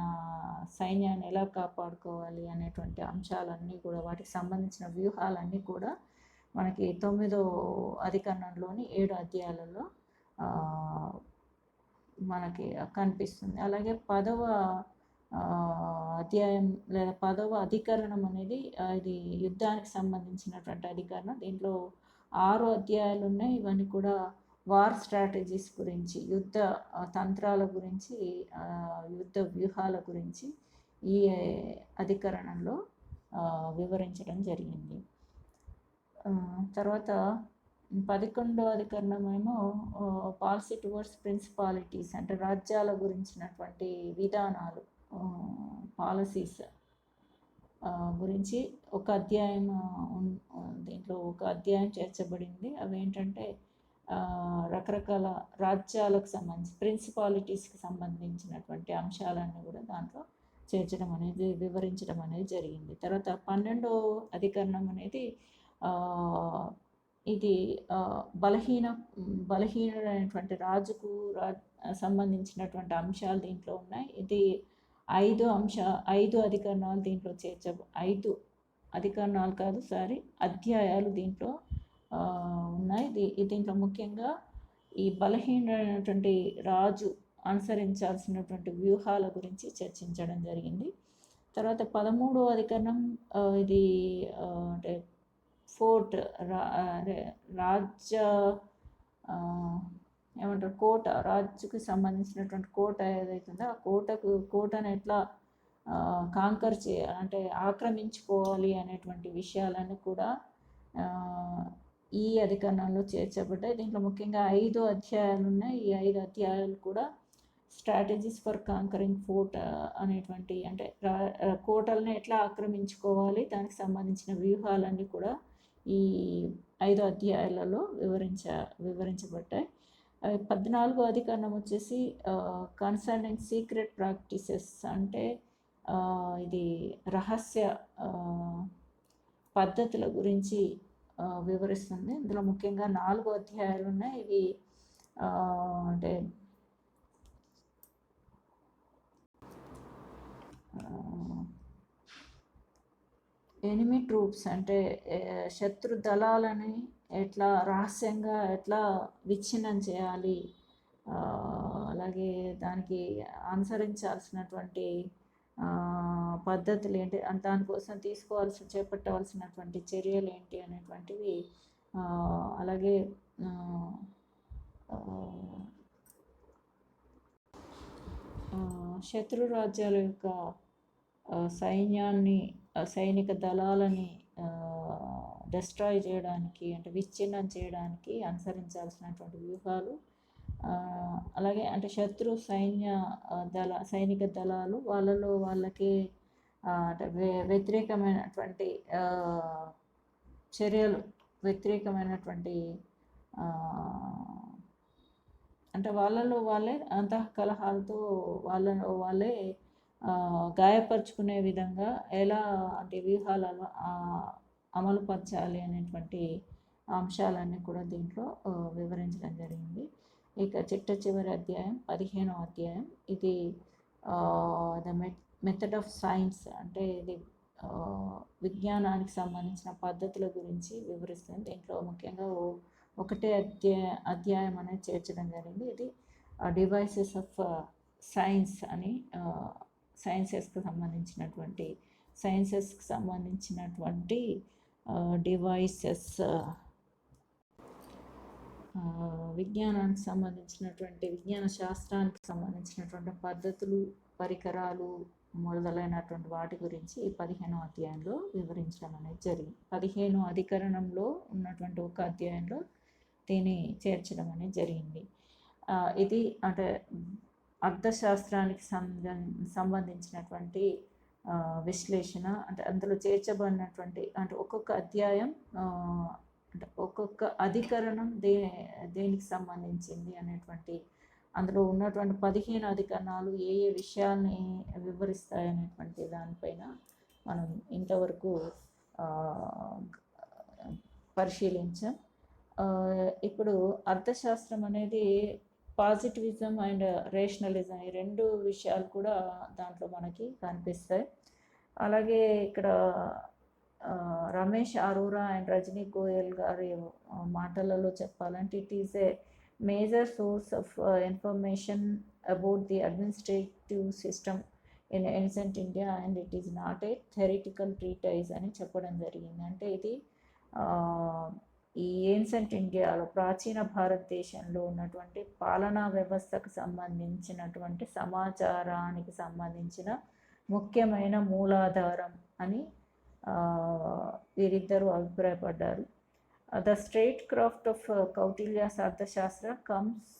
సైన్యాన్ని ఎలా కాపాడుకోవాలి అనేటువంటి అంశాలన్నీ కూడా వాటికి సంబంధించిన వ్యూహాలన్నీ కూడా మనకి 9వ అధికరణంలోని 7 అధ్యాయాలలో మనకి కనిపిస్తుంది. అలాగే 10వ అధ్యాయం లేదా 10వ అధికరణం అనేది ఇది యుద్ధానికి సంబంధించినటువంటి అధికరణం. దీంట్లో 6 అధ్యాయాలు ఉన్నాయి. ఇవన్నీ కూడా వార్ స్ట్రాటజీస్ గురించి, యుద్ధ తంత్రాల గురించి, యుద్ధ వ్యూహాల గురించి ఈ అధికరణంలో వివరించడం జరిగింది. తర్వాత 11వ అధికరణం ఏమో పాలసీ టువర్డ్స్ ప్రిన్సిపాలిటీస్ అంటే రాజ్యాల గురించినటువంటి విధానాలు, పాలసీస్ గురించి ఒక అధ్యాయం దీంట్లో ఒక అధ్యాయం చేర్చబడింది. అవి ఏంటంటే రకరకాల రాజ్యాలకు సంబంధించి ప్రిన్సిపాలిటీస్కి సంబంధించినటువంటి అంశాలన్నీ కూడా దాంట్లో చేర్చడం అనేది వివరించడం అనేది జరిగింది. తర్వాత 12వ అధికరణం అనేది ఇది బలహీనుడైనటువంటి రాజుకు సంబంధించినటువంటి అంశాలు దీంట్లో ఉన్నాయి. ఇది 5 అధికరణాలు దీంట్లో 5 అధికరణాలు కాదు అధ్యాయాలు దీంట్లో ఉన్నాయి. దీంట్లో ముఖ్యంగా ఈ బలహీనమైనటువంటి రాజు అనుసరించాల్సినటువంటి వ్యూహాల గురించి చర్చించడం జరిగింది. తర్వాత 13వ అధికరణం ఇది అంటే ఫోర్ట్ రాజ్య ఏమంటారు కోట, రాజుకి సంబంధించినటువంటి కోట ఏదైతుందో ఆ కోటను ఎట్లా కాంకర్ అంటే ఆక్రమించుకోవాలి అనేటువంటి విషయాలన్నీ కూడా ఈ అధికరణంలో చేర్చబడ్డాయి. దీంట్లో ముఖ్యంగా 5 అధ్యాయాలు ఉన్నాయి. ఈ 5 అధ్యాయాలు కూడా స్ట్రాటజీస్ ఫర్ కాంకరింగ్ ఫోర్ట్ అనేటువంటి అంటే కోటలను ఎట్లా ఆక్రమించుకోవాలి దానికి సంబంధించిన వ్యూహాలన్నీ కూడా ఈ 5 అధ్యాయాలలో వివరించబడ్డాయి. 14వ అధికరణం వచ్చేసి కన్సర్నింగ్ సీక్రెట్ ప్రాక్టీసెస్, అంటే ఇది రహస్య పద్ధతుల గురించి వివరిస్తుంది. ఇందులో ముఖ్యంగా 4 అధ్యాయాలు ఉన్నాయి. ఇవి అంటే ఎనిమీ ట్రూప్స్ అంటే శత్రు దళాలని ఎట్లా రహస్యంగా ఎట్లా విచ్ఛిన్నం చేయాలి, అలాగే దానికి అనుసరించాల్సినటువంటి పద్ధతులు ఏంటి, దానికోసం చేపట్టవలసినటువంటి చర్యలు ఏంటి అనేటువంటివి, అలాగే శత్రు రాజ్యాల యొక్క సైనిక దళాలని డిస్ట్రాయ్ చేయడానికి, అంటే విచ్ఛిన్నం చేయడానికి అనుసరించాల్సినటువంటి వ్యూహాలు, అలాగే అంటే శత్రు సైనిక దళాలు వాళ్ళకి అంటే వ్యతిరేకమైనటువంటి చర్యలు, వ్యతిరేకమైనటువంటి అంటే వాళ్ళే అంతఃకలహాలతో వాళ్ళే గాయపరుచుకునే విధంగా ఎలా అంటే వ్యూహాలు అమలుపరచాలి అనేటువంటి అంశాలన్నీ కూడా దీంట్లో వివరించడం జరిగింది. ఇక చిట్ట అధ్యాయం 15వ అధ్యాయం, ఇది ద మెథడ్ ఆఫ్ సైన్స్, అంటే ఇది విజ్ఞానానికి సంబంధించిన పద్ధతుల గురించి వివరిస్తుంది. దీంట్లో ముఖ్యంగా ఒకటే అధ్యాయం అనేది చేర్చడం జరిగింది. ఇది డివైసెస్ ఆఫ్ సైన్స్ అని, సైన్సెస్కి సంబంధించినటువంటి డివైసెస్, విజ్ఞానానికి సంబంధించినటువంటి విజ్ఞాన శాస్త్రానికి సంబంధించినటువంటి పద్ధతులు, పరికరాలు మొదలైనటువంటి వాటి గురించి ఈ 15వ అధ్యాయంలో వివరించడం అనేది జరిగింది. 15వ అధికరణంలో ఉన్నటువంటి ఒక అధ్యాయంలో దీన్ని చేర్చడం అనేది జరిగింది. ఇది అంటే అర్థశాస్త్రానికి సంబంధించినటువంటి విశ్లేషణ, అంటే అందులో చేర్చబడినటువంటి అంటే ఒక్కొక్క అధ్యాయం అంటే ఒక్కొక్క అధికరణం దేనికి సంబంధించింది అనేటువంటి, అందులో ఉన్నటువంటి 15 అధికరణాలు ఏ విషయాల్ని వివరిస్తాయి అనేటువంటి దానిపైన మనం ఇంతవరకు పరిశీలించాం. ఇప్పుడు అర్థశాస్త్రం అనేది పాజిటివిజం అండ్ రేషనలిజం, ఈ 2 విషయాలు కూడా దాంట్లో మనకి కనిపిస్తాయి. అలాగే ఇక్కడ రమేష్ అరోరా అండ్ రజనీ గోయల్ గారి మాటలలో చెప్పాలంటే, it is a major source of information about the administrative system in ancient India and it is not a theoretical treatise అని చెప్పడం జరిగింది. అంటే ఇది ఈ ఏన్షియంట్ ఇండియాలో, ప్రాచీన భారతదేశంలో ఉన్నటువంటి పాలనా వ్యవస్థకు సంబంధించినటువంటి సమాచారానికి సంబంధించిన ముఖ్యమైన మూలాధారం అని వీరిద్దరూ అభిప్రాయపడ్డారు. The statecraft of Kautilya's Arthashastra comes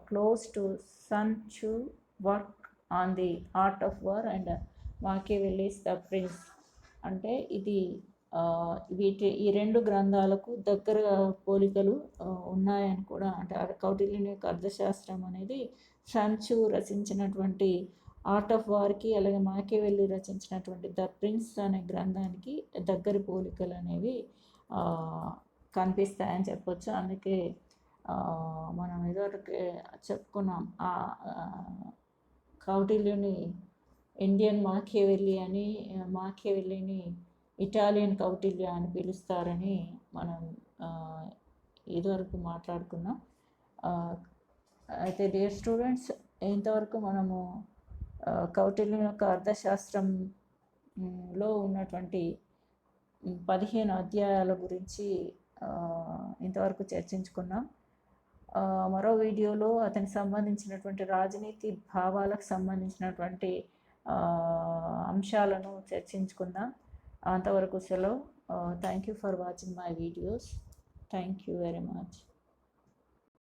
close to Sun Tzu work on the art of war and Machiavelli's the Prince. అంటే ఇది ఈ 2 గ్రంథాలకు దగ్గర పోలికలు ఉన్నాయని కూడా, అంటే కౌటిల్యుని యొక్క అర్థశాస్త్రం అనేది సన్ ట్జూ రచించినటువంటి ఆర్ట్ ఆఫ్ వార్కి, అలాగే మాకియవెల్లీ రచించినటువంటి ద ప్రిన్స్ అనే గ్రంథానికి దగ్గర పోలికలు అనేవి కనిపిస్తాయని చెప్పొచ్చు. అందుకే మనం ఇదివరకే చెప్పుకున్నాం, కౌటిల్యుని ఇండియన్ మాకియవెల్లీ అని, మాకియవెల్లీని ఇటాలియన్ కౌటిల్య అని పిలుస్తారని మనం ఇదివరకు మాట్లాడుకున్నాం. అయితే డియర్ స్టూడెంట్స్, ఇంతవరకు మనము కౌటిల్యం యొక్క అర్థశాస్త్రంలో ఉన్నటువంటి 15 అధ్యాయాల గురించి ఇంతవరకు చర్చించుకున్నాం. మరో వీడియోలో అతనికి సంబంధించినటువంటి రాజనీతి భావాలకు సంబంధించినటువంటి అంశాలను చర్చించుకుందాం. అంతవరకు సెలవు. Thank you for watching my videos. Thank you very much.